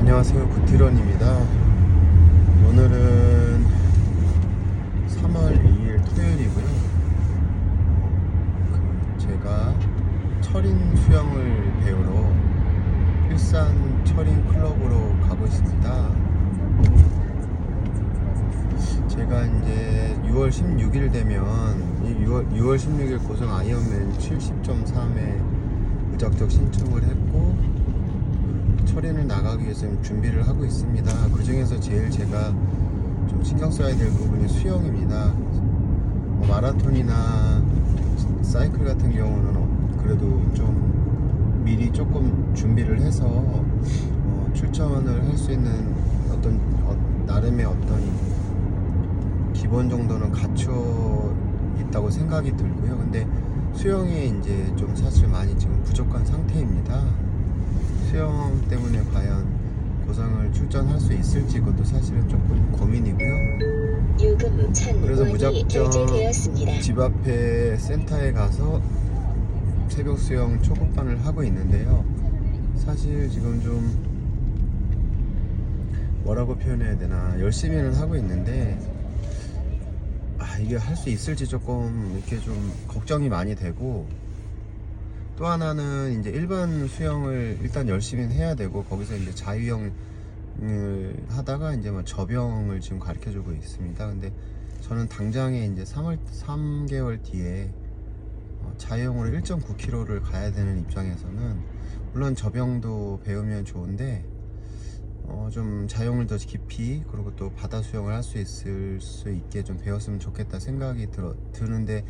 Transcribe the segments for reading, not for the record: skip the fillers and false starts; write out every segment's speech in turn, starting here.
안녕하세요, 구티런입니다. 오늘은 3월 2일 토요일이고요. 제가 철인 수영을 배우러 일산 철인 클럽으로 가고 있습니다. 제가 이제 6월 16일 되면 6월 16일 고성 아이언맨 70.3에 무작정 신청을 했고 철인을 나가기 위해서 준비를 하고 있습니다. 그 중에서 제일 제가 좀 신경 써야 될 부분이 수영입니다. 마라톤이나 사이클 같은 경우는 그래도 좀 미리 조금 준비를 해서 출전을 할 수 있는 어떤 나름의 어떤 기본 정도는 갖춰 있다고 생각이 들고요. 근데 수영이 이제 좀 사실 많이 지금 부족한 상태입니다. 수영 때문에 과연 고성을 출전할 수 있을지 그것도 사실은 조금 고민이고요. 그래서 무작정 집 앞에 센터에 가서 새벽 수영 초급반을 하고 있는데요. 사실 지금 좀 뭐라고 표현해야 되나, 열심히는 하고 있는데 이게 할 수 있을지 조금 이렇게 좀 걱정이 많이 되고, 또 하나는 이제 일반 수영을 일단 열심히 해야 되고, 거기서 이제 자유형을 하다가 이제 뭐 접영을 지금 가르쳐 주고 있습니다. 근데 저는 당장에 이제 3개월 뒤에 자유형으로 1.9km를 가야 되는 입장에서는, 물론 접영도 배우면 좋은데 좀 자유형을 더 깊이, 그리고 또 바다 수영을 할 수 있을 수 있게 좀 배웠으면 좋겠다 생각이 드는데,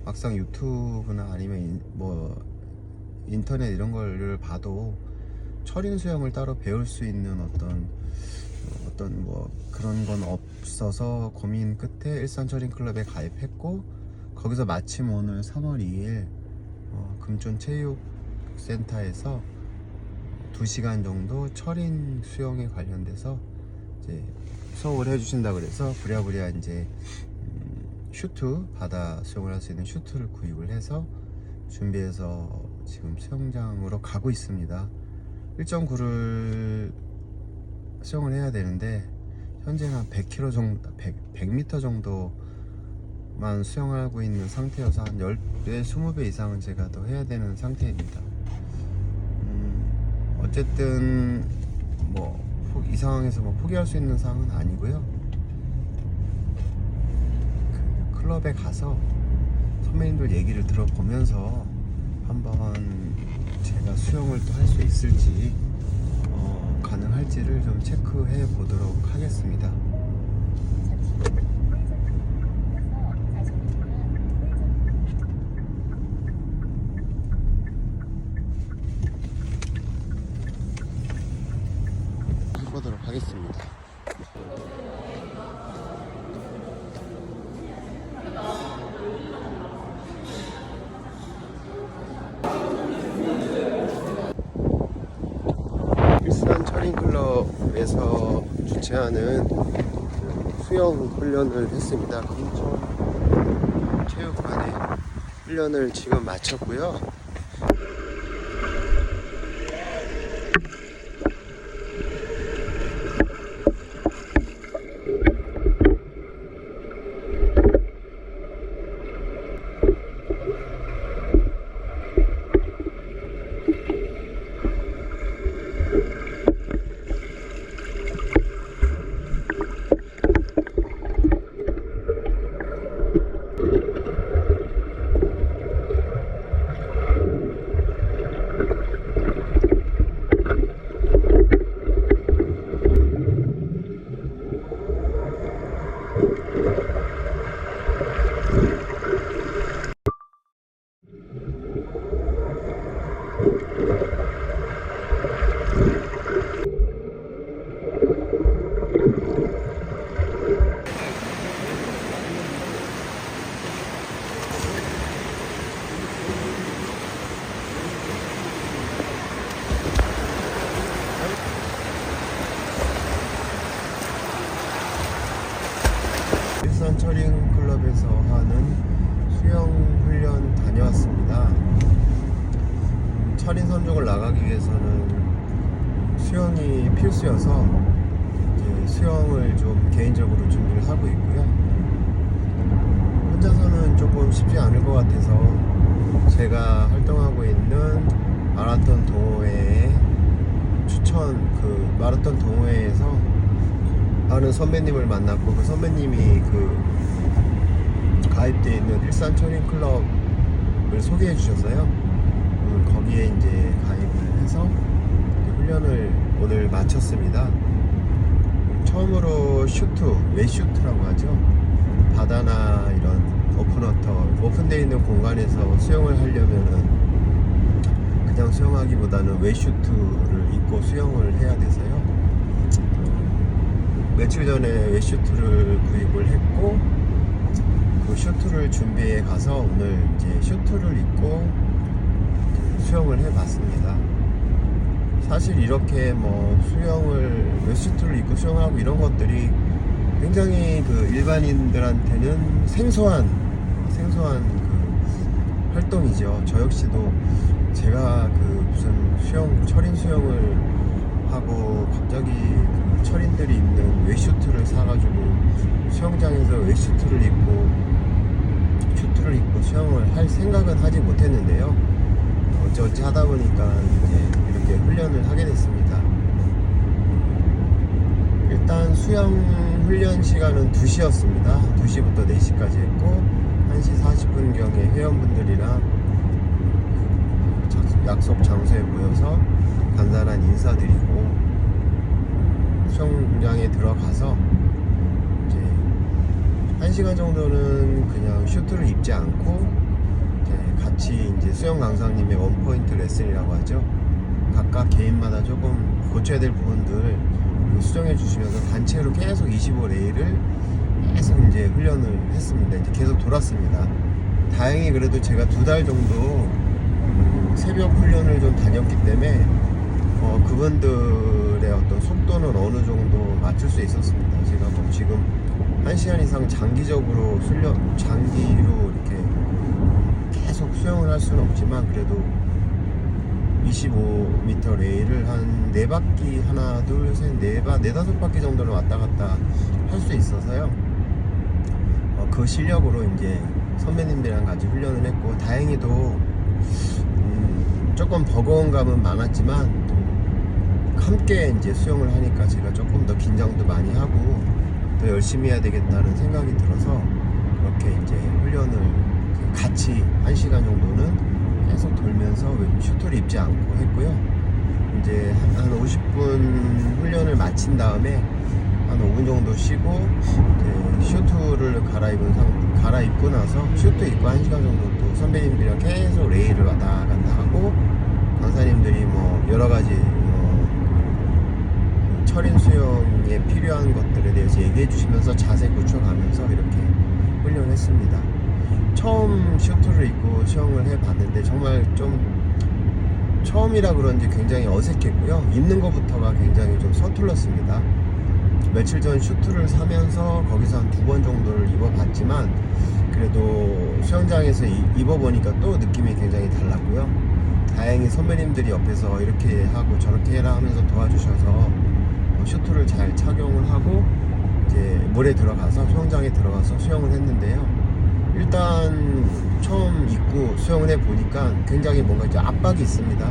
막상 유튜브나 아니면 뭐 인터넷 이런 거를 봐도 철인 수영을 따로 배울 수 있는 어떤 뭐 그런 건 없어서 고민 끝에 일산 철인 클럽에 가입했고, 거기서 마침 오늘 3월 2일 금촌 체육센터에서 2시간 정도 철인 수영에 관련돼서 이제 수업을 해주신다 그래서 부랴부랴 이제 슈트, 바다 수영을 할 수 있는 슈트를 구입을 해서 준비해서 지금 수영장으로 가고 있습니다. 1.9를 수영을 해야 되는데 현재는 한 100km 정도, 100m 정도만 수영하고 있는 상태여서 한 10배, 20배 이상은 제가 더 해야 되는 상태입니다. 어쨌든 뭐 이 상황에서 뭐 포기할 수 있는 상황은 아니고요. 그 클럽에 가서 선배님들 얘기를 들어보면서 한번 제가 수영을 또 할 수 있을지 가능할지를 좀 체크해 보도록 하겠습니다. 해보도록 하겠습니다. 일산 철인클럽에서 주최하는 수영 훈련을 했습니다. 금촌 체육관에 훈련을 지금 마쳤고요. 철인 클럽에서 하는 수영 훈련 다녀왔습니다. 철인 선종을 나가기 위해서는 수영이 필수여서 이제 수영을 좀 개인적으로 준비를 하고 있고요. 혼자서는 조금 쉽지 않을 것 같아서 제가 활동하고 있는 마라톤 동호회에 그 마라톤 동호회에서 아는 선배님을 만났고, 그 선배님이 가입되어 있는 일산 철인 클럽을 소개해 주셨어요. 거기에 이제 가입을 해서 훈련을 오늘 마쳤습니다. 처음으로 웨이슈트라고 하죠. 바다나 이런 오픈되어 있는 공간에서 수영을 하려면은 그냥 수영하기보다는 웨이슈트를 입고 수영을 해야 돼서요. 며칠 전에 웨이슈트를 구입을 했고, 그 슈트를 준비해 가서 오늘 이제 슈트를 입고 수영을 해봤습니다. 사실 이렇게 웨이슈트를 입고 수영하고 이런 것들이 굉장히 일반인들한테는 생소한 활동이죠. 저 역시도 제가 무슨 철인 수영을 하고 갑자기 철인들이 입는 웨이슈트를 사가지고 수영장에서 웨이슈트를 입고 슈트를 입고 수영을 할 생각은 하지 못했는데요. 어찌 하다 보니까 이제 이렇게 훈련을 하게 됐습니다. 일단 수영 훈련 시간은 2시였습니다. 2시부터 4시까지 했고, 1시 40분경에 회원분들이랑 약속 장소에 모여서 간단한 인사드리고 수영장에 들어가서 이제 1시간 정도는 그냥 슈트를 입지 않고 같이 이제 수영 강사님의 원포인트 레슨이라고 하죠. 각각 개인마다 조금 고쳐야 될 부분들 수정해 주시면서 단체로 계속 25레일을 계속 이제 훈련을 했습니다. 이제 계속 돌았습니다. 다행히 그래도 제가 2달 정도 새벽 훈련을 좀 다녔기 때문에 그분들의 어떤 속도는 어느 정도 맞출 수 있었습니다. 제가 지금 1시간 이상 장기로 이렇게 계속 수영을 할 수는 없지만, 그래도 25m 레일을 한 4바퀴, 하나, 둘, 셋, 4-5바퀴 정도는 왔다 갔다 할 수 있어서요. 그 실력으로 이제 선배님들이랑 같이 훈련을 했고, 다행히도 조금 버거운 감은 많았지만 함께 이제 수영을 하니까 제가 조금 더 긴장도 많이 하고 더 열심히 해야 되겠다는 생각이 들어서 그렇게 이제 훈련을 같이 1시간 정도는 계속 돌면서 슈트를 입지 않고 했고요. 이제 한 50분 훈련을 마친 다음에 한 5분 정도 쉬고 슈트를 갈아입고 나서 슈트 입고 1시간 정도 또 선배님들이랑 계속 레일을 왔다 갔다 하고, 강사님들이 여러가지 철인 수영에 필요한 것들에 대해서 얘기해 주시면서 자세 고쳐가면서 이렇게 훈련했습니다. 처음 슈트를 입고 수영을 해봤는데 정말 좀 처음이라 그런지 굉장히 어색했고요. 입는 것부터가 굉장히 좀 서툴렀습니다. 며칠 전 슈트를 사면서 거기서 한 2번 정도를 입어봤지만 그래도 수영장에서 입어보니까 또 느낌이 굉장히 달랐고요. 다행히 선배님들이 옆에서 이렇게 하고 저렇게 해라 하면서 도와주셔서 슈트를 잘 착용을 하고 이제 물에 들어가서 수영장에 들어가서 수영을 했는데요. 일단 처음 입고 수영을 해보니까 굉장히 뭔가 이제 압박이 있습니다.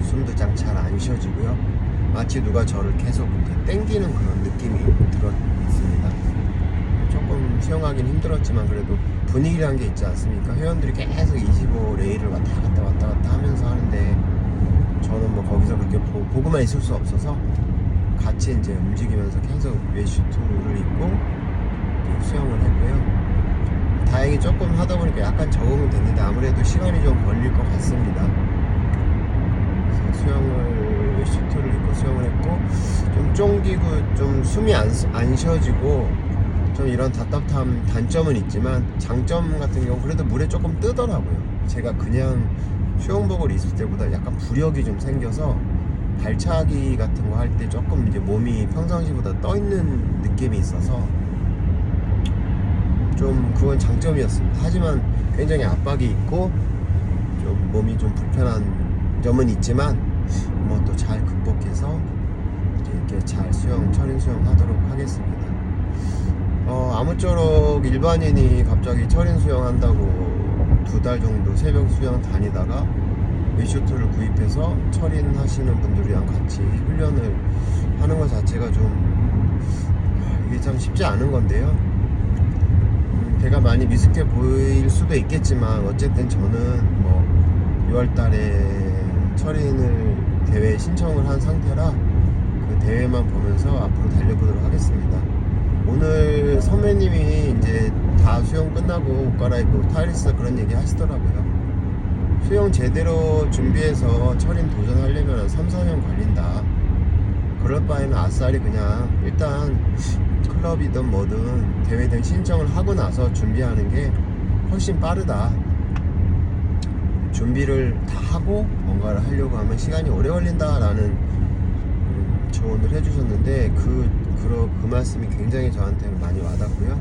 숨도 잘 안 쉬어지고요. 마치 누가 저를 계속 이제 땡기는 그런 느낌이 들었습니다. 조금 수영하긴 힘들었지만 그래도 분위기라는 게 있지 않습니까? 회원들이 계속 25레일을 왔다 갔다 하면서 하는데 저는 거기서 그렇게 보고만 있을 수 없어서 같이 이제 움직이면서 계속 웨이슈트를 입고 수영을 했고요. 다행히 조금 하다 보니까 약간 적응은 됐는데 아무래도 시간이 좀 걸릴 것 같습니다. 그래서 웨이슈트를 입고 수영을 했고, 좀 쫑기고 좀 숨이 안 쉬어지고 좀 이런 답답함 단점은 있지만 장점 같은 경우 그래도 물에 조금 뜨더라고요. 제가 그냥 수영복을 입을 때보다 약간 부력이 좀 생겨서 발차기 같은 거 할 때 조금 이제 몸이 평상시보다 떠 있는 느낌이 있어서 좀 그건 장점이었습니다. 하지만 굉장히 압박이 있고 좀 몸이 좀 불편한 점은 있지만 또 잘 극복해 수영 하도록 하겠습니다. 아무쪼록 일반인이 갑자기 철인 수영 한다고 2달 정도 새벽 수영 다니다가 웨이슈트를 구입해서 철인 하시는 분들이랑 같이 훈련을 하는 것 자체가 좀 이게 참 쉽지 않은 건데요. 제가 많이 미숙해 보일 수도 있겠지만 어쨌든 저는 뭐 6월달에 철인을 대회에 신청을 한 상태라 그 대회만 보면서 앞으로 달려보도록 하겠습니다. 오늘 선배님이 이제 다 수영 끝나고 옷 갈아입고 타이리스 그런 얘기 하시더라고요. 수영 제대로 준비해서 철인 도전하려면 한 3-4년 걸린다. 그럴 바에는 아싸리 그냥 일단 클럽이든 뭐든 대회든 신청을 하고 나서 준비하는 게 훨씬 빠르다. 준비를 다 하고 뭔가를 하려고 하면 시간이 오래 걸린다 라는 조언을 해주셨는데 그 말씀이 굉장히 저한테는 많이 와닿고요.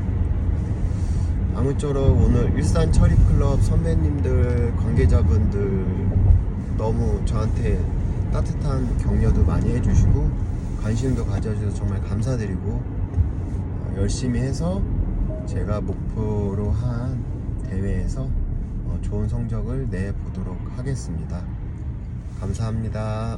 아무쪼록 오늘 일산 철입클럽 선배님들 관계자분들 너무 저한테 따뜻한 격려도 많이 해주시고 관심도 가져주셔서 정말 감사드리고 열심히 해서 제가 목표로 한 대회에서 좋은 성적을 내보도록 하겠습니다. 감사합니다.